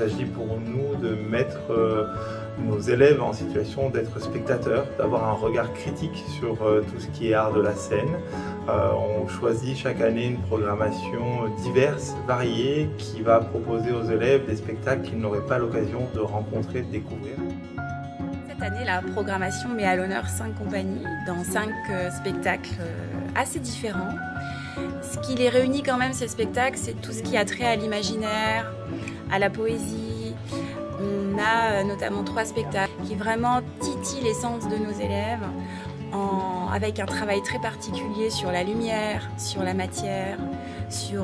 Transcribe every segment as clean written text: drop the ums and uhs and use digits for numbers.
s'agit pour nous de mettre nos élèves en situation d'être spectateurs, d'avoir un regard critique sur tout ce qui est art de la scène. On choisit chaque année une programmation diverse, variée, qui va proposer aux élèves des spectacles qu'ils n'auraient pas l'occasion de rencontrer, de découvrir. Cette année, la programmation met à l'honneur 5 compagnies dans 5 spectacles assez différents. Ce qui les réunit quand même, ces spectacles, c'est tout ce qui a trait à l'imaginaire, à la poésie. On a notamment 3 spectacles qui vraiment titillent l'essence de nos élèves avec un travail très particulier sur la lumière, sur la matière, sur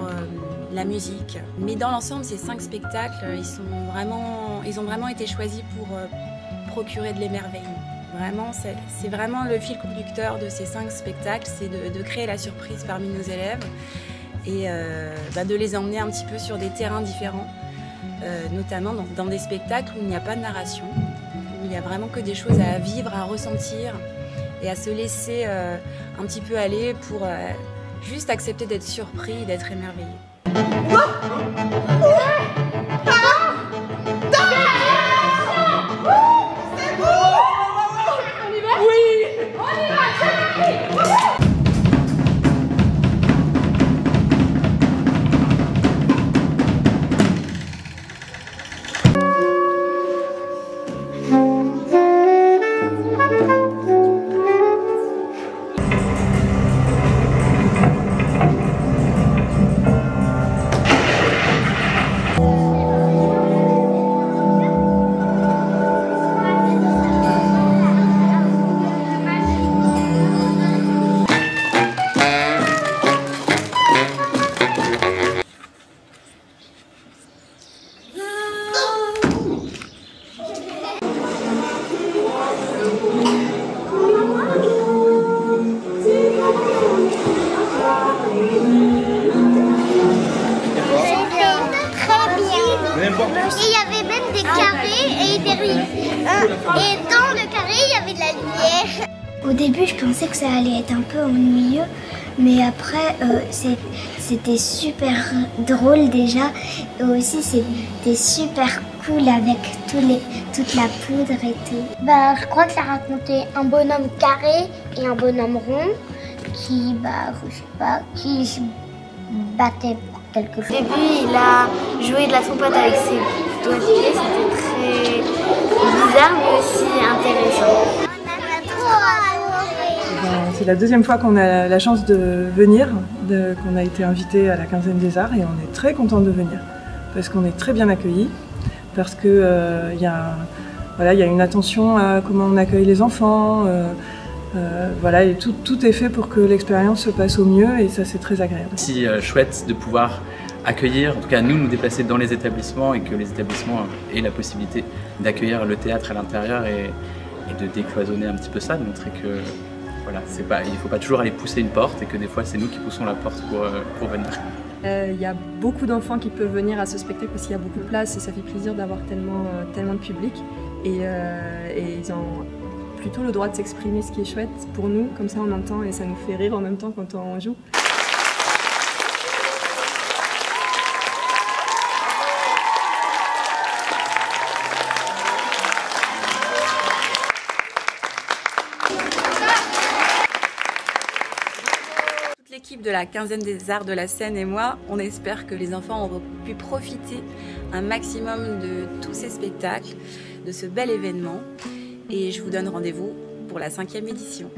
la musique. Mais dans l'ensemble, ces 5 spectacles, ils ont vraiment été choisis pour procurer de l'émerveillement. Vraiment, c'est vraiment le fil conducteur de ces 5 spectacles, c'est de créer la surprise parmi nos élèves et de les emmener un petit peu sur des terrains différents, notamment dans des spectacles où il n'y a pas de narration, où il n'y a vraiment que des choses à vivre, à ressentir et à se laisser un petit peu aller pour juste accepter d'être surpris et d'être émerveillé. Et il y avait même des carrés et et dans le carré il y avait de la lumière. Au début je pensais que ça allait être un peu ennuyeux, mais après c'était super drôle déjà, et aussi c'était super cool avec toute la poudre et tout. Je crois que ça racontait un bonhomme carré et un bonhomme rond qui, je sais pas, qui se battait pour quelque chose. Au début, il a joué de la trompette avec ses doigts de pied, c'était très bizarre mais aussi intéressant. C'est la deuxième fois qu'on a la chance de venir, qu'on a été invité à la Quinzaine des Arts, et on est très content de venir parce qu'on est très bien accueillis, parce que y a une attention à comment on accueille les enfants, et tout est fait pour que l'expérience se passe au mieux, et ça c'est très agréable. C'est chouette de pouvoir accueillir, en tout cas nous déplacer dans les établissements, et que les établissements aient la possibilité d'accueillir le théâtre à l'intérieur et de décloisonner un petit peu ça, de montrer que il ne faut pas toujours aller pousser une porte, et que des fois c'est nous qui poussons la porte pour venir. Il y a beaucoup d'enfants qui peuvent venir à ce spectacle parce qu'il y a beaucoup de place, et ça fait plaisir d'avoir tellement de public, et ils ont plutôt le droit de s'exprimer, ce qui est chouette pour nous, comme ça on entend et ça nous fait rire en même temps quand on joue. L'équipe de la Quinzaine des Arts de la Seine et moi, on espère que les enfants auront pu profiter un maximum de tous ces spectacles, de ce bel événement. Et je vous donne rendez-vous pour la 5e édition.